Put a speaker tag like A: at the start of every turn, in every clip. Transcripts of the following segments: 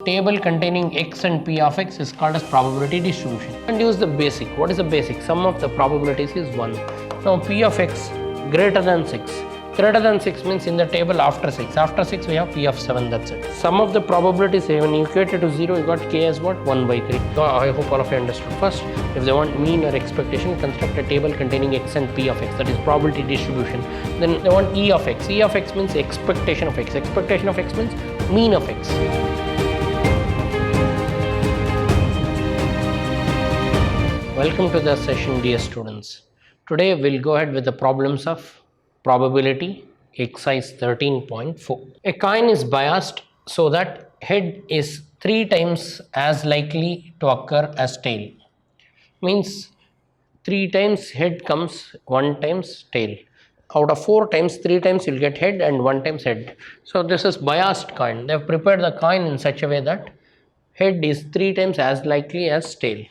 A: Table containing x and p of x is called as probability distribution. And use the basic. What is the basic? Sum of the probabilities is 1. Now p of x greater than 6. Greater than 6 means in the table after 6. After 6 we have p of 7, that's it. Sum of the probabilities, when you equate it to 0, you got k as what? 1 by 3. So I hope all of you understood. First, if they want mean or expectation, construct a table containing x and p of x, that is probability distribution. Then they want e of x. E of x means expectation of x. Expectation of x means mean of x. Welcome to the session, dear students. Today we'll go ahead with the problems of probability, exercise 13.4. A coin is biased so that head is 3 times as likely to occur as tail. Means 3 times head comes, 1 times tail. Out of 4 times, 3 times you'll get head and 1 times head. So this is biased coin. They have prepared the coin in such a way that head is 3 times as likely as tail.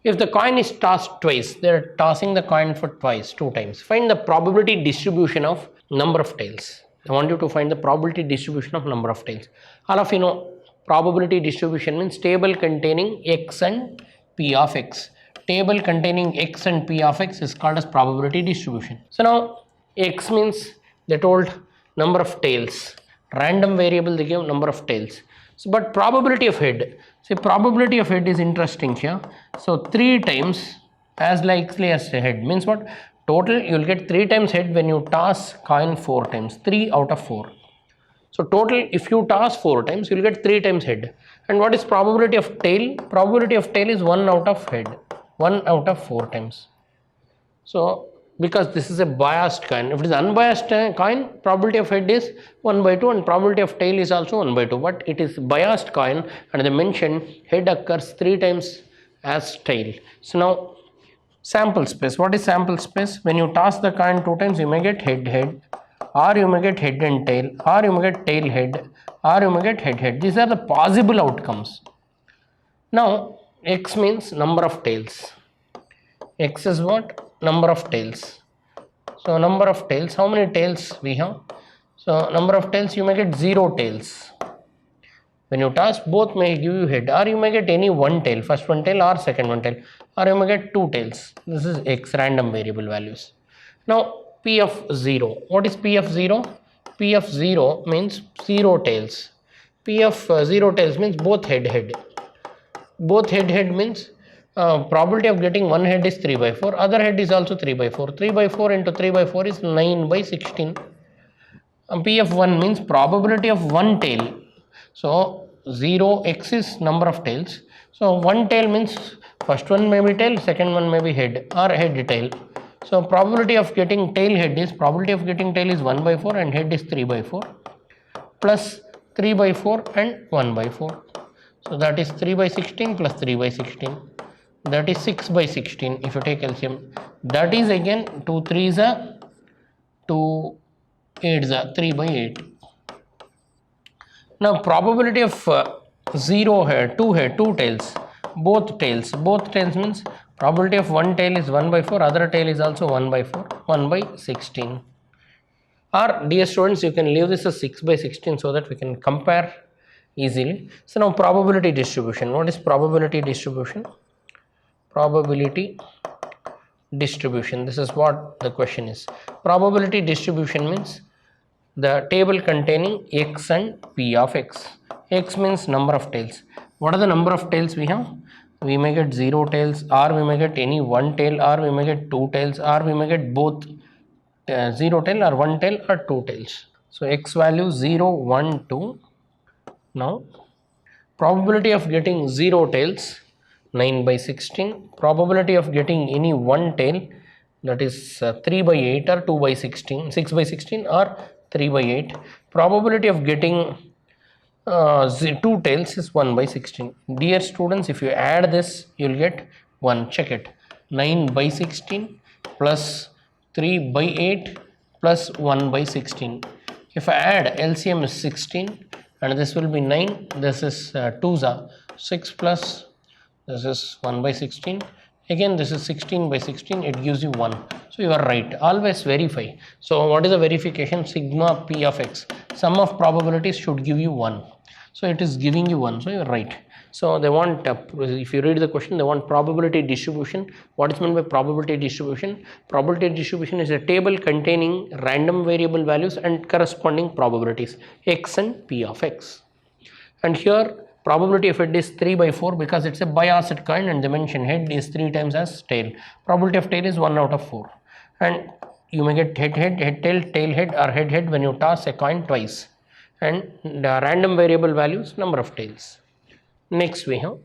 A: If the coin is tossed twice, they are tossing the coin for twice, 2 times. Find the probability distribution of number of tails. I want you to find the probability distribution of number of tails. All of you know probability distribution means table containing x and p of x. Table containing x and p of x is called as probability distribution. So now x means they told number of tails. Random variable they give number of tails. So, but probability of head, see probability of head is interesting here. So 3 times as likely as head means what? Total you will get 3 times head when you toss coin 4 times, 3 out of 4. So total if you toss 4 times you will get 3 times head. And what is probability of tail? Probability of tail is 1 out of head, 1 out of 4 times. So because this is a biased coin, if it is unbiased coin, probability of head is 1 by 2 and probability of tail is also 1 by 2, but it is biased coin and they mention head occurs 3 times as tail. So now sample space. What is sample space? When you toss the coin 2 times you may get head or you may get head and tail or you may get tail head or you may get head. These are the possible outcomes. Now x means number of tails. X is what? Number of tails. So number of tails, how many tails we have? So number of tails, you may get 0 tails. When you toss, both may give you head or you may get any one tail, first one tail or second one tail, or you may get 2 tails. This is x, random variable values. Now p of 0. What is p of 0? P of 0 means 0 tails. P of 0 tails means both head. Both head means probability of getting one head is 3 by 4, other head is also 3 by 4. 3 by 4 into 3 by 4 is 9 by 16. P of 1 means probability of one tail. So 0x is number of tails. So one tail means first one may be tail, second one may be head or head tail. So probability of getting tail head is, probability of getting tail is 1 by 4 and head is 3 by 4 plus 3 by 4 and 1 by 4. So that is 3 by 16 plus 3 by 16. That is 6 by 16 if you take LCM. That is again 2 3s are 2 8s are 3 by 8. Now probability of 0 head, 2 tails, both tails means probability of one tail is 1 by 4, other tail is also 1 by 4, 1 by 16. Or dear students, you can leave this as 6 by 16 so that we can compare easily. So now probability distribution. What is probability distribution? Probability distribution, this is what the question is. Probability distribution means the table containing x and p of x. X means number of tails. What are the number of tails we have? We may get 0 tails or we may get any one tail or we may get 2 tails or we may get both 0 tail or 1 tail or 2 tails. So x value 0 1 2. Now probability of getting 0 tails 9 by 16, probability of getting any one tail, that is 3 by 8 or 2 by 16, 6 by 16 or 3 by 8, probability of getting 2 tails is 1 by 16. Dear students, if you add this you will get 1, check it, 9 by 16 plus 3 by 8 plus 1 by 16. If I add, LCM is 16 and this will be 9, this is 2s 6 plus this is 1 by 16, again this is 16 by 16, it gives you 1. So you are right, always verify. So what is the verification? Sigma p of x, sum of probabilities should give you 1. So it is giving you 1, so you're right. So they want, if you read the question, they want probability distribution. What is meant by probability distribution? Probability distribution is a table containing random variable values and corresponding probabilities x and p of x. And here probability of head is 3 by 4 because it's a biased coin and they mention head is 3 times as tail. Probability of tail is 1 out of 4. And you may get head head, head tail, tail head or head head when you toss a coin twice. And the random variable values, number of tails. Next we have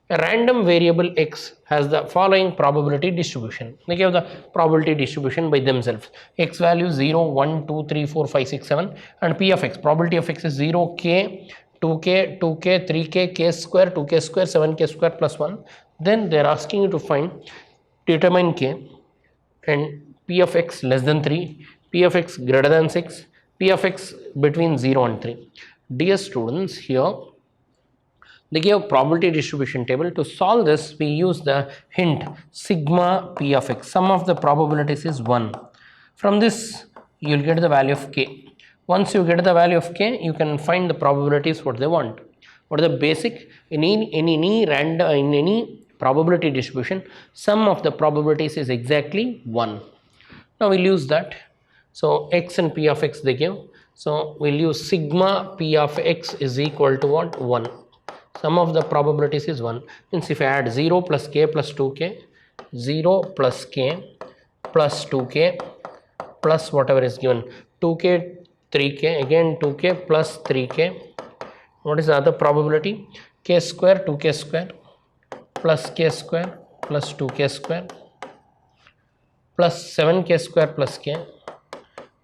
A: a random variable x has the following probability distribution. They give the probability distribution by themselves. X value 0, 1, 2, 3, 4, 5, 6, 7 and p of x. Probability of x is 0k, 2k, 2k, 3k, k square, 2k square, 7k square plus 1. Then they are asking you to find, determine k and p of x less than 3, p of x greater than 6, p of x between 0 and 3. Dear students, here they give probability distribution table. To solve this, we use the hint sigma p of x. Sum of the probabilities is 1. From this, you will get the value of k. Once you get the value of k, you can find the probabilities what they want. What are the basic? In any probability distribution, sum of the probabilities is exactly 1. Now we'll use that. So x and p of x they give. So we'll use sigma p of x is equal to what? 1. Sum of the probabilities is 1. Means if I add 0 plus k plus 2k, 0 plus k plus 2k plus whatever is given, 2k, 3k, again 2k plus 3k. What is the other probability? K square, 2k square plus k square plus 2k square plus 7k square plus k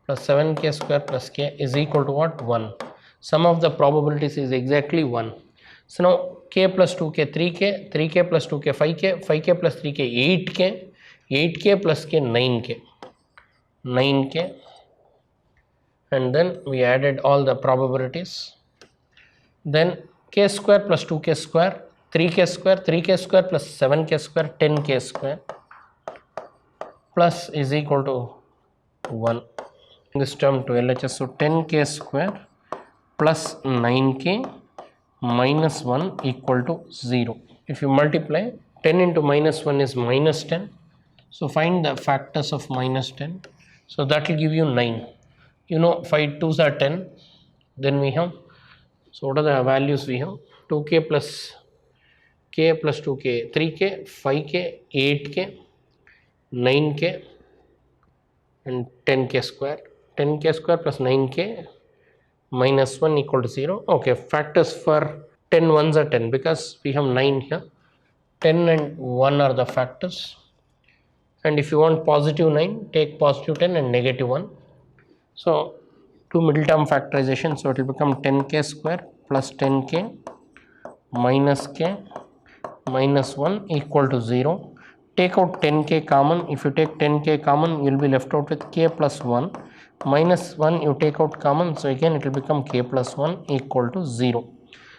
A: plus 7k square plus k is equal to what? 1. Sum of the probabilities is exactly 1. So now k plus 2k 3k, 3k plus 2k 5k, 5k plus 3k 8k, 8k plus k 9k, 9k, and then we added all the probabilities. Then k square plus 2k square, 3k square, 3k square plus 7k square, 10k square plus is equal to 1. This term to LHS, so 10k square plus 9k minus 1 equal to 0. If you multiply, 10 into minus 1 is minus 10. So find the factors of minus 10. So that will give you 9. You know 5 2s are 10. Then we have, so what are the values we have? 2k plus k plus 2k, 3k, 5k, 8k, 9k and 10k square. 10k square plus 9k minus 1 equal to 0. Okay, factors for 10 ones are 10 because we have 9 here. 10 and 1 are the factors. And if you want positive 9, take positive 10 and negative 1. So, do middle term factorization. So, it will become 10k square plus 10k minus k minus 1 equal to 0. Take out 10k common. If you take 10k common, you will be left out with k plus 1. Minus 1 you take out common, so again it will become k plus 1 equal to 0.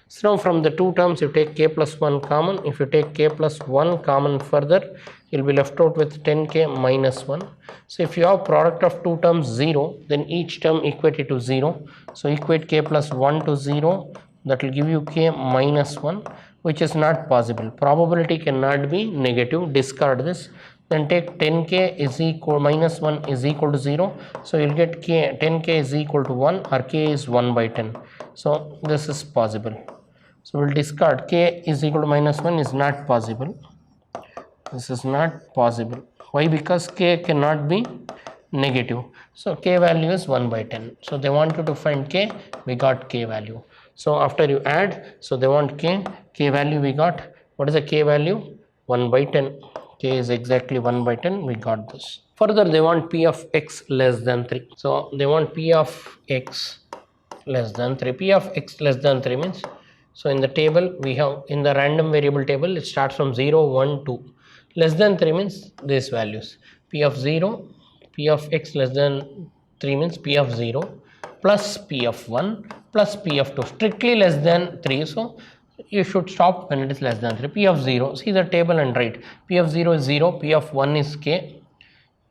A: So now from the two terms you take k plus 1 common. If you take k plus 1 common further, you will be left out with 10k minus 1. So if you have product of two terms 0, then each term equate it to 0. So equate k plus 1 to 0, that will give you k minus 1, which is not possible. Probability cannot be negative, discard this. Then take 10k is equal minus 1 is equal to 0. So you'll get k, 10k is equal to 1 or k is 1 by 10. So this is possible. So we'll discard k is equal to minus 1 is not possible. This is not possible. Why? Because k cannot be negative. So k value is 1 by 10. So they want you to find k, we got k value. So after you add, so they want k value we got. What is the k value? 1 by 10. K is exactly 1 by 10, we got this. Further they want p of x less than 3. So they want p of x less than 3. P of x less than 3 means, so in the table we have, in the random variable table it starts from 0, 1, 2. Less than 3 means these values. P of 0, p of x less than 3 means p of 0 plus p of 1 plus p of 2. Strictly less than 3. So you should stop when it is less than 3. P of 0, see the table and write. P of 0 is 0, P of 1 is k.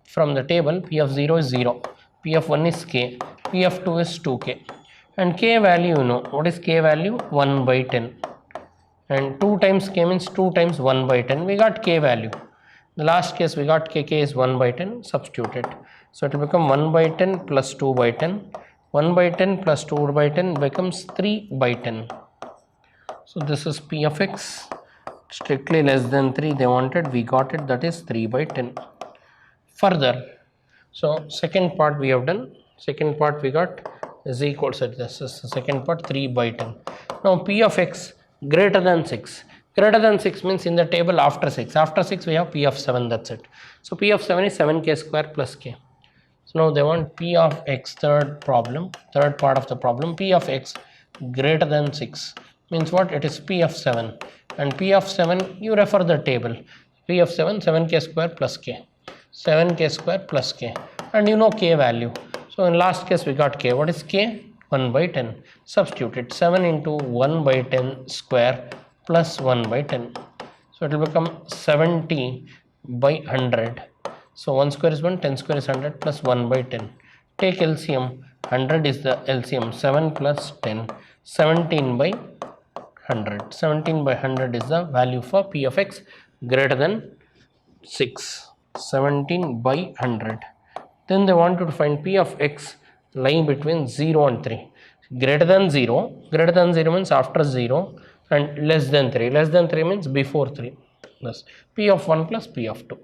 A: From the table, P of 0 is 0, P of 1 is k, P of 2 is 2k. and k value, you know what is k value? 1 by 10, and 2 times k means 2 times 1 by 10. We got k value. The last case we got k is 1 by 10, substitute it. So it will become 1 by 10 plus 2 by 10. 1 by 10 plus 2 by 10 becomes 3 by 10. So this is p of x, strictly less than 3 they wanted, we got it, that is 3 by 10. Further, so second part we have done, second part we got is equals to this is the second part, 3 by 10. Now p of x greater than 6. Greater than 6 means in the table after 6. After 6 we have p of 7, that's it. So p of 7 is 7k square plus k. So now they want p of x, third part of the problem, p of x greater than 6 means what? It is p of 7, and p of 7 you refer the table, p of 7 7k square plus k, 7k square plus k, and you know k value. So in last case we got k. What is k? 1 by 10. Substitute it, 7 into 1 by 10 square plus 1 by 10. So it will become 70 by 100. So 1 square is 1, 10 square is 100 plus 1 by 10. Take LCM, 100 is the LCM, 7 plus 10, 17 by 100. 17 by 100 is the value for p of x greater than 6. 17 by 100. Then they want to find p of x lying between 0 and 3. Greater than 0 means after 0, and less than 3. Less than 3 means before 3. Thus p of 1 plus p of 2.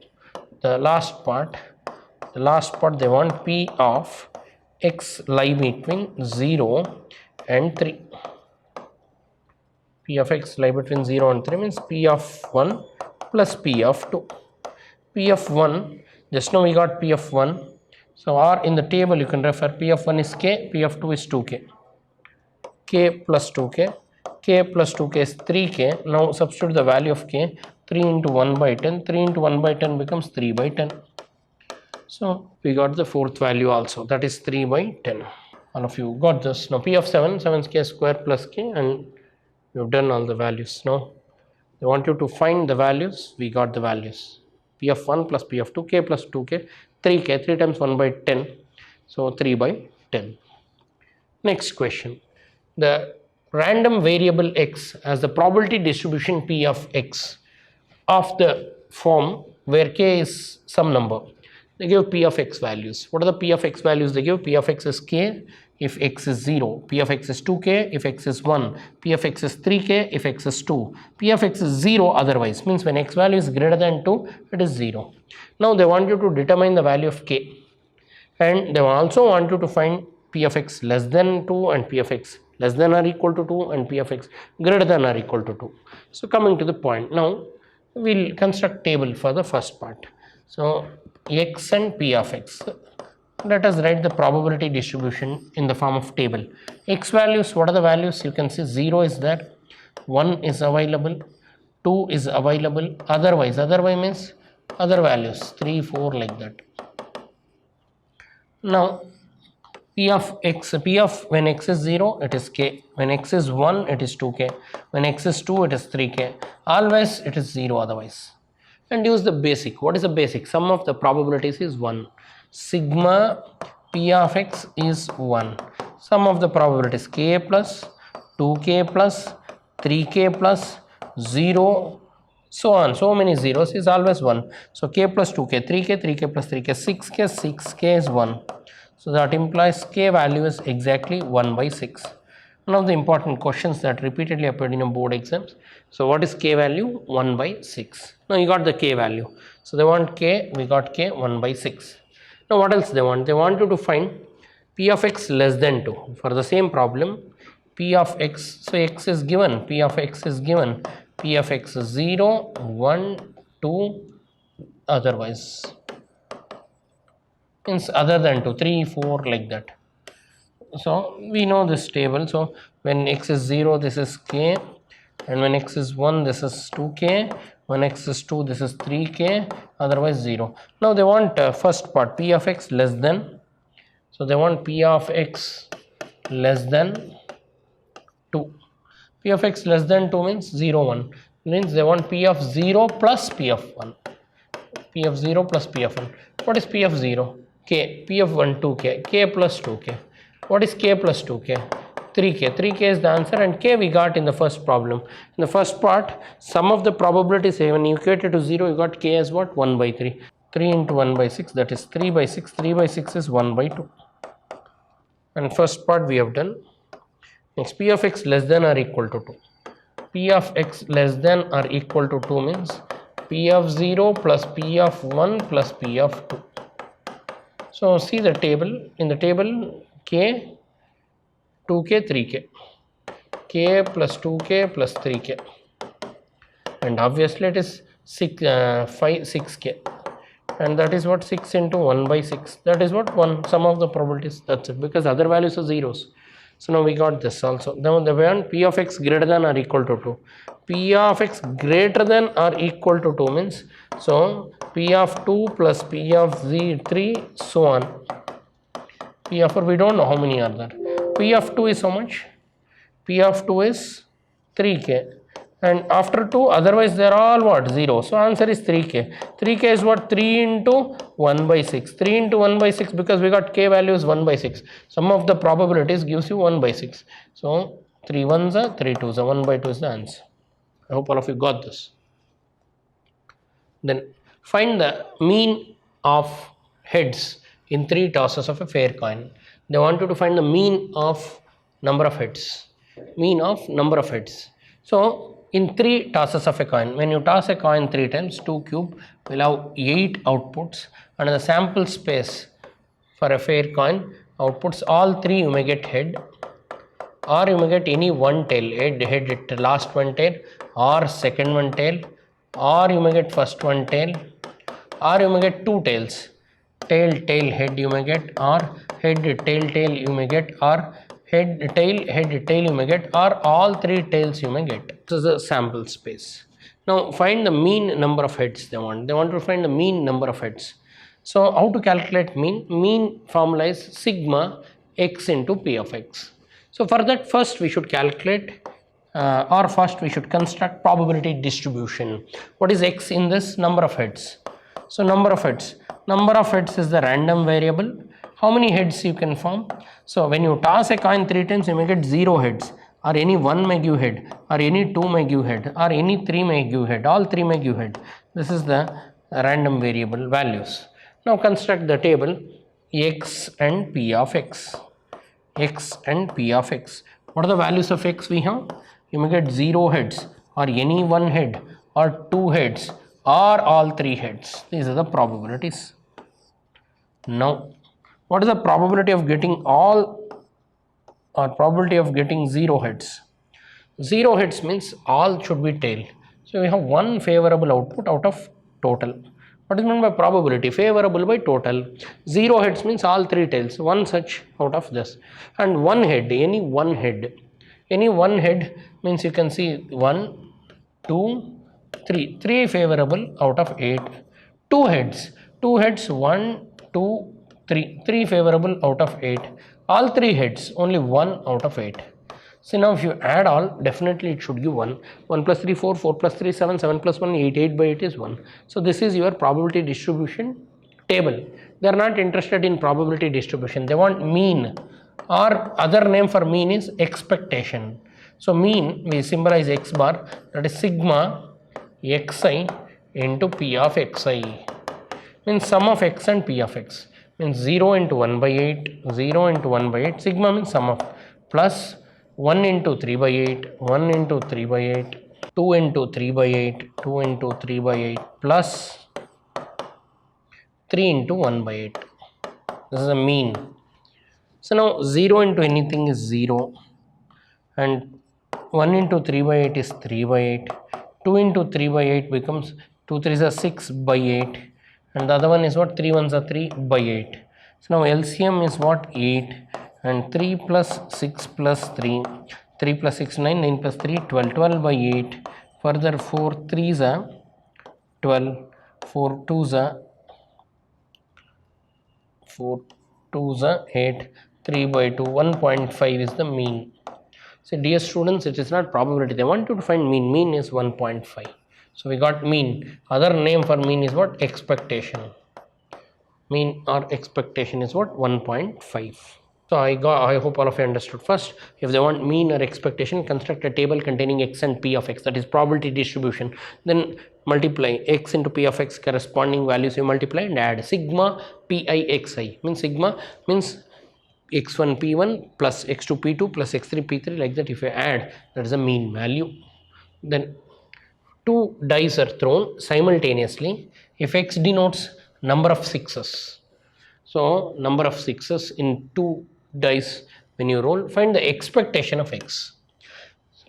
A: The last part they want p of x lie between 0 and 3. P of x lie between 0 and 3 means p of 1 plus p of 2. P of 1, just now we got p of 1. So or in the table you can refer p of 1 is k, p of 2 is 2k. K plus 2k, k plus 2k is 3k. Now substitute the value of k, 3 into 1 by 10, 3 into 1 by 10 becomes 3 by 10. So we got the fourth value also, that is 3 by 10. All of you got this. Now p of 7, 7k square plus k, and we've done all the values. Now they want you to find the values, we got the values. P of 1 plus p of 2, k plus 2k, 3k, 3 times 1 by 10, so 3 by 10. Next question, the random variable x has the probability distribution p of x of the form where k is some number. They give p of x values. What are the p of x values they give? P of x is k if x is 0, p of x is 2k if x is 1, p of x is 3k if x is 2, p of x is 0 otherwise, means when x value is greater than 2 it is 0. Now they want you to determine the value of k, and they also want you to find p of x less than 2 and p of x less than or equal to 2 and p of x greater than or equal to 2. So coming to the point, now we'll construct table for the first part. So x and p of x, let us write the probability distribution in the form of table. X values, what are the values? You can see 0 is there, 1 is available, 2 is available, otherwise means other values 3, 4 like that. Now p of x, p of when x is 0 it is k, when x is 1 it is 2k, when x is 2 it is 3k, always it is 0 otherwise. And use the basic. What is the basic? Sum of the probabilities is 1. Sigma p of x is 1. Sum of the probabilities k plus 2k plus 3k plus 0, so on, so many zeros is always 1. So k plus 2k, 3k, 3k plus 3k, 6k, 6k is 1. So that implies k value is exactly 1 by 6. One of the important questions that repeatedly appeared in your board exams. So what is k value? 1 by 6. Now you got the k value. So they want k, we got k 1 by 6. Now what else they want? They want you to find p of x less than 2. For the same problem, p of x, so x is given, p of x is given, p of x is 0, 1, 2, otherwise. Means other than 2, 3, 4 like that. So we know this table. So when x is 0 this is k, and when x is 1 this is 2k, when x is 2 this is 3k, otherwise 0. Now they want first part, p of x less than, so they want p of x less than 2. P of x less than 2 means 0, 1, means they want p of 0 plus p of 1. P of 0 plus p of 1. What is p of 0? K. P of 1 2k, k plus 2k. What is k plus 2k? 3k. 3k is the answer, and k we got in the first problem. In the first part, sum of the probabilities, when you equate it to 0, you got k as what? 1 by 3. 3 into 1 by 6, that is 3 by 6. 3 by 6 is 1 by 2. And first part we have done. Next, p of x less than or equal to 2. P of x less than or equal to 2 means p of 0 plus p of 1 plus p of 2. So see the table. In the table, k, 2k, 3k. K plus 2k plus 3k. And obviously it is 6k. And that is what? 6 into 1 by 6. That is what? 1. Sum of the probabilities. That's it. Because other values are zeros. So now we got this also. Now the one p of x greater than or equal to 2. P of x greater than or equal to 2 means, so p of 2 plus p of 3, so on. P of 4, we don't know how many are there. P of 2 is how much? P of 2 is 3k. And after 2, otherwise they are all what? 0. So answer is 3k. 3k is what? 3 into 1 by 6. 3 into 1 by 6, because we got k value is 1 by 6. Sum of the probabilities gives you 1 by 6. So 3 1s are 3 2s are 1 by 2 is the answer. I hope all of you got this. Then find the mean of heads in 3 tosses of a fair coin. They want you to find the mean of number of heads. Mean of number of heads. So in 3 tosses of a coin, when you toss a coin 3 times, 2 cube will have 8 outputs, and the sample space for a fair coin outputs, all 3 you may get head, or you may get any one tail, head, last one tail, or second one tail, or you may get first one tail, or you may get 2 tails, tail head you may get, or head tail you may get, or head tail you may get, or all 3 tails you may get. This is the sample space. Now find the mean number of heads they want. They want to find the mean number of heads. So how to calculate mean? Mean formula is sigma x into p of x. So for that, first we should calculate or first we should construct probability distribution. What is x in this? Number of heads. So number of heads is the random variable. How many heads you can form? So when you toss a coin 3 times, you may get 0 heads, or any 1 may give head, or any 2 may give head, or any 3 may give head, all 3 may give head. This is the random variable values. Now construct the table x and p of x. X and p of x. What are the values of x we have? You may get 0 heads, or any 1 head, or 2 heads, or all 3 heads. These are the probabilities. Now what is the probability of getting all, or probability of getting 0 heads? 0 heads means all should be tail. So we have one favorable output out of total. What is meant by probability? Favorable by total. 0 heads means all 3 tails, one such out of this. And 1 head, any 1 head. Any 1 head means you can see 1, 2, 3. 3 favorable out of 8. 2 heads. 2 heads, 1, 2, 3. 3 favorable out of 8. All 3 heads, only 1 out of 8. So now if you add all, definitely it should give 1. 1 plus 3, 4, 4 plus 3, 7, 7 plus 1, 8, 8 by 8 is 1. So this is your probability distribution table. They are not interested in probability distribution. They want mean, or other name for mean is expectation. So mean, we symbolize x bar, that is sigma xi into p of xi. Means sum of x and p of x. Means 0 into 1 by 8, 0 into 1 by 8, sigma means sum of, plus 1 into 3 by 8, 1 into 3 by 8, 2 into 3 by 8, 2 into 3 by 8, plus 3 into 1 by 8. This is a mean. So now 0 into anything is 0, and 1 into 3 by 8 is 3 by 8, 2 into 3 by 8 becomes 2 3s are 6 by 8, and the other one is what? 3 1s are 3 by 8. So now LCM is what? 8, and 3 plus 6 plus 3, 3 plus 6 9, 9 plus 3 12, 12 by 8. Further 4 3s are 12, 4 2s are 8, 3 by 2, 1.5 is the mean. So dear students, it is not probability. They want you to find mean. Mean is 1.5. So we got mean. Other name for mean is what? Expectation. Mean or expectation is what? 1.5. So I hope all of you understood. First, if they want mean or expectation, construct a table containing x and p of x, that is probability distribution. Then multiply x into p of x, corresponding values you multiply and add. Sigma pi xi means sigma means x1 p1 plus x2 p2 plus x3 p3, like that. If you add, that is a mean value. Then two dice are thrown simultaneously. If x denotes number of sixes, so number of sixes in two dice when you roll, find the expectation of x.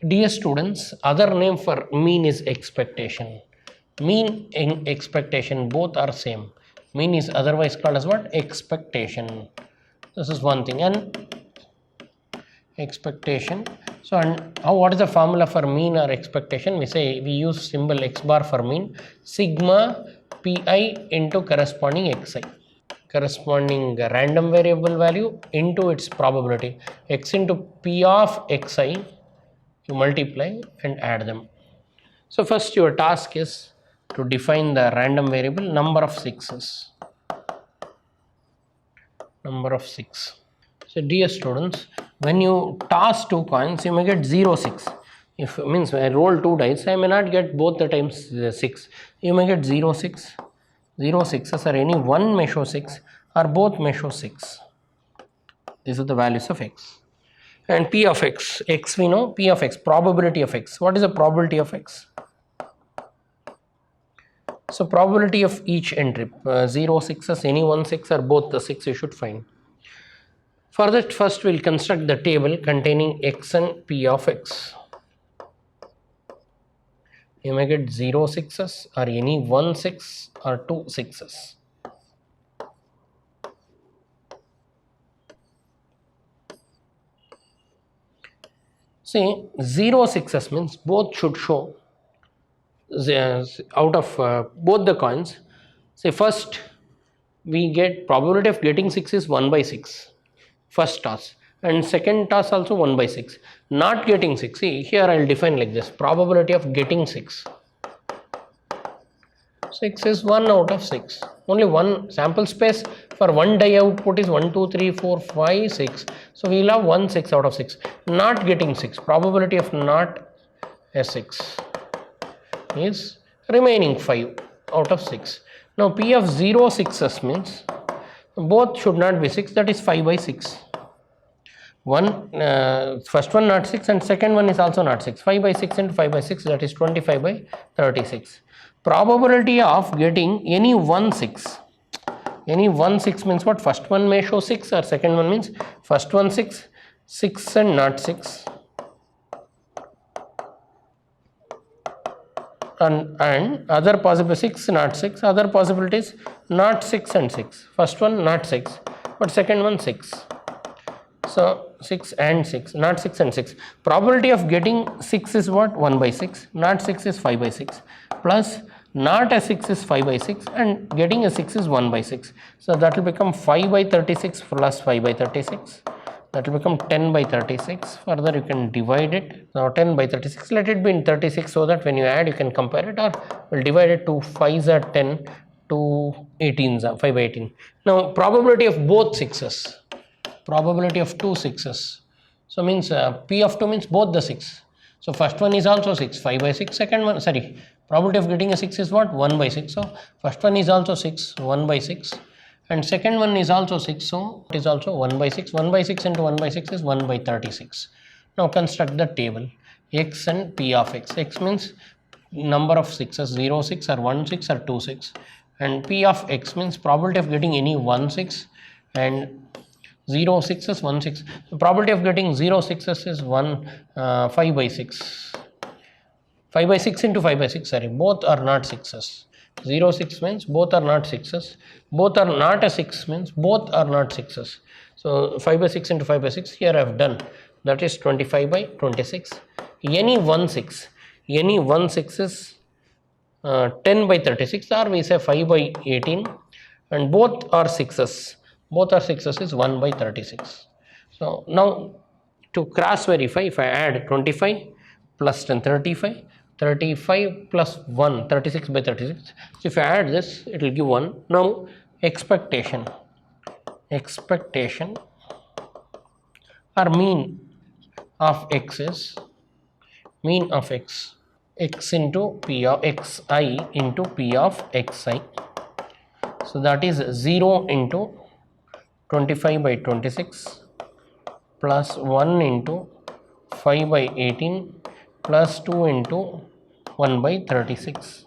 A: Dear students, other name for mean is expectation. Mean and expectation both are same. Mean is otherwise called as what? Expectation. This is one thing. And expectation. So, and how, what is the formula for mean or expectation? We say we use symbol x bar for mean. Sigma pi into corresponding xi, corresponding random variable value into its probability. X into p of xi, you multiply and add them. So first your task is to define the random variable number of sixes. Number of 6. So dear students, when you toss two coins, you may get 0, 6. If means when I roll two dice, I may not get both the times 6. You may get 0, 6. 0, 6s, or any one may show 6 or both may show 6. These are the values of x. And p of x, x we know, p of x, probability of x. What is the probability of x? So probability of each entry, 0, 6s, any one 6 or both the 6 you should find. For that, first we will construct the table containing x and p of x. You may get 0 6s or any 1 6 or 2 6s. See, 0 6s means both should show out of both the coins. Say first we get probability of getting 6 is 1 by 6, first toss, and second toss also 1 by 6. Not getting 6, see here I will define like this, probability of getting 6. 6 is 1 out of 6. Only one sample space for one die output is 1, 2, 3, 4, 5, 6. So we will have 1 6 out of 6. Not getting 6, probability of not a 6 is remaining 5 out of 6. Now p of 0 6s means both should not be 6, that is 5 by 6. First one not 6 and second one is also not 6. 5 by 6 into 5 by 6, that is 25 by 36. Probability of getting any 1 6. Any 1 6 means what? First one may show 6 or second one means first one 6, 6 and not 6. And other possible 6 not 6, other possibilities not 6 and 6. First one not 6 but second one 6. So 6 and 6, not 6 and 6. Probability of getting 6 is what? 1 by 6, not 6 is 5 by 6, plus not a 6 is 5 by 6 and getting a 6 is 1 by 6. So that will become 5 by 36 plus 5 by 36. That will become 10 by 36. Further you can divide it. Now 10 by 36, let it be in 36 so that when you add you can compare it, or we'll divide it to 5s are 10, to 18s are 5 by 18. Now probability of both 6s, probability of 2 6s. So means p of 2 means both the 6. So first one is also 6, 5 by 6, second one, sorry, probability of getting a 6 is what? 1 by 6. So first one is also 6, 1 by 6. And second one is also 6, so it is also 1 by 6. 1 by 6 into 1 by 6 is 1 by 36. Now construct the table x and p of x. X means number of 6s, 0 6 or 1 6 or 2 6, and p of x means probability of getting any 1 6 and 0 6s 1 6. The probability of getting 0 6s is 5 by 6. 5 by 6 into 5 by 6, sorry, both are not 6s. 0 6 means both are not 6s, both are not a 6 means both are not 6s. So 5 by 6 into 5 by 6, here I have done, that is 25 by 26. Any 1 6, any 1 6 is 10 by 36, or we say 5 by 18, and both are 6s, both are 6s is 1 by 36. So now to cross verify, if I add 25 plus 10, 35, 35 plus 1, 36 by 36. So if I add this, it will give 1. Now expectation, expectation or mean of x is mean of x into p of xi into p of xi. So that is 0 into 25 by 26 plus 1 into 5 by 18 plus 2 into 1 by 36.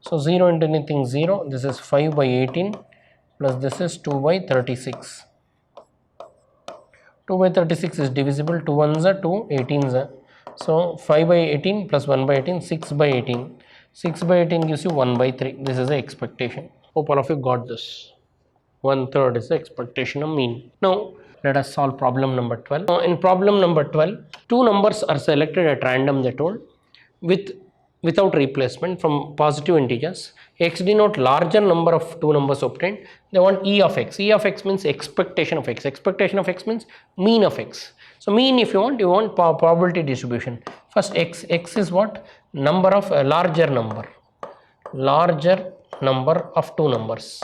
A: So 0 into anything 0, this is 5 by 18 plus this is 2 by 36. 2 by 36 is divisible, 2 ones are 2, 18s are. So 5 by 18 plus 1 by 18, 6 by 18. 6 by 18 gives you 1 by 3. This is the expectation. Hope all of you got this. 1/3 is the expectation of mean. Now let us solve problem number 12. Now in problem number 12, two numbers are selected at random, they told, without replacement from positive integers. X denote larger number of two numbers obtained. They want E of x. E of x means expectation of x. Expectation of x means mean of x. So mean, if you want probability distribution. First x is what? Number of a larger number of two numbers.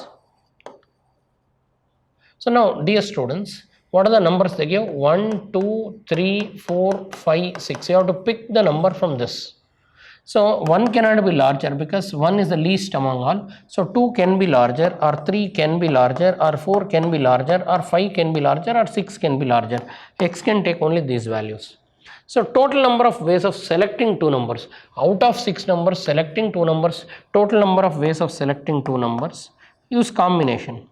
A: So now dear students, what are the numbers they give? 1, 2, 3, 4, 5, 6. You have to pick the number from this. So 1 cannot be larger because 1 is the least among all. So 2 can be larger, or 3 can be larger, or 4 can be larger, or 5 can be larger, or 6 can be larger. X can take only these values. So total number of ways of selecting two numbers. Out of 6 numbers, selecting two numbers, total number of ways of selecting two numbers. Use combination.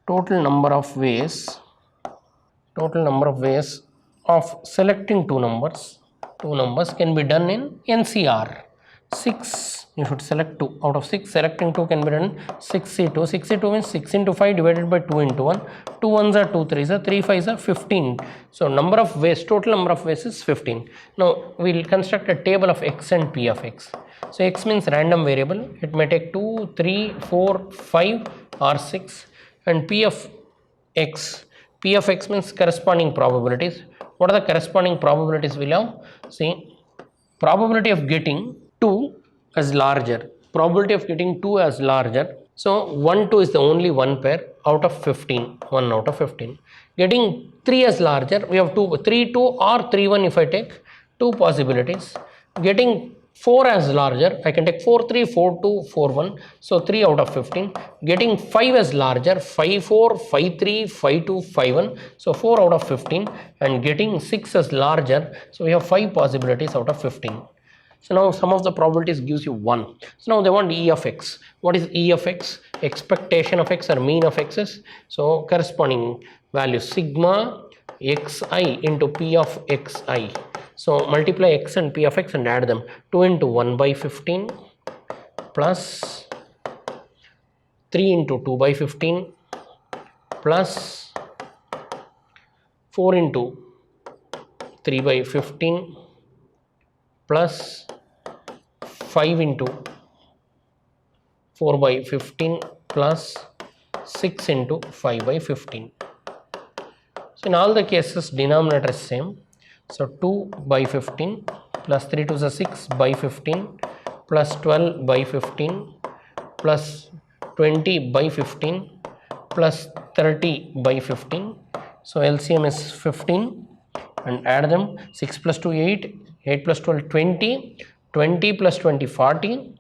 A: Total number of ways of selecting two numbers can be done in NCR. 6, you should select 2. Out of 6, selecting 2 can be done 6C2. 6C2 means 6 into 5 divided by 2 into 1. 2 ones are 2 3s are 3 5s are 15. So number of ways, total number of ways is 15. Now we will construct a table of x and p of x. So x means random variable. It may take 2, 3, 4, 5 or 6. And p of x means corresponding probabilities. What are the corresponding probabilities we have? See, probability of getting 2 as larger. Probability of getting 2 as larger. So 1, 2 is the only one pair out of 15. 1 out of 15. Getting 3 as larger, we have 2, 3, 2 or 3, 1 if I take 2 possibilities. Getting 4 as larger, I can take 4, 3, 4, 2, 4, 1. So 3 out of 15. Getting 5 as larger, 5, 4, 5, 3, 5, 2, 5, 1. So 4 out of 15. And getting 6 as larger, so we have 5 possibilities out of 15. So now sum of the probabilities gives you 1. So now they want E of x. What is E of x? Expectation of x or mean of x is. So corresponding value sigma xi into p of xi. So multiply x and p of x and add them. 2 into 1 by 15 plus 3 into 2 by 15 plus 4 into 3 by 15 plus 5 into 4 by 15 plus 6 into 5 by 15. So in all the cases denominator is same. So 2 by 15 plus 3 to the 6 by 15 plus 12 by 15 plus 20 by 15 plus 30 by 15. So LCM is 15 and add them. 6 plus 2 8, 8 plus 12 20, 20 plus 20 40,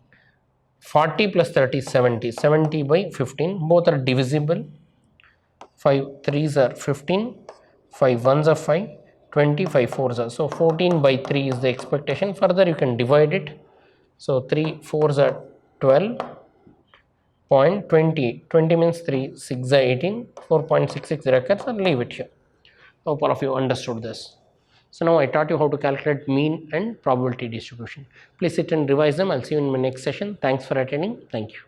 A: 40 plus 30 70, 70 by 15. Both are divisible. 5 3s are 15, 5 1s are 5, 25 4s are. So 14 by 3 is the expectation. Further you can divide it. So 3 4s are 12.20. 20 means 3, 6 are 18, 4.66 recurs, or leave it here. Hope all of you understood this. So now I taught you how to calculate mean and probability distribution. Please sit and revise them. I'll see you in my next session. Thanks for attending. Thank you.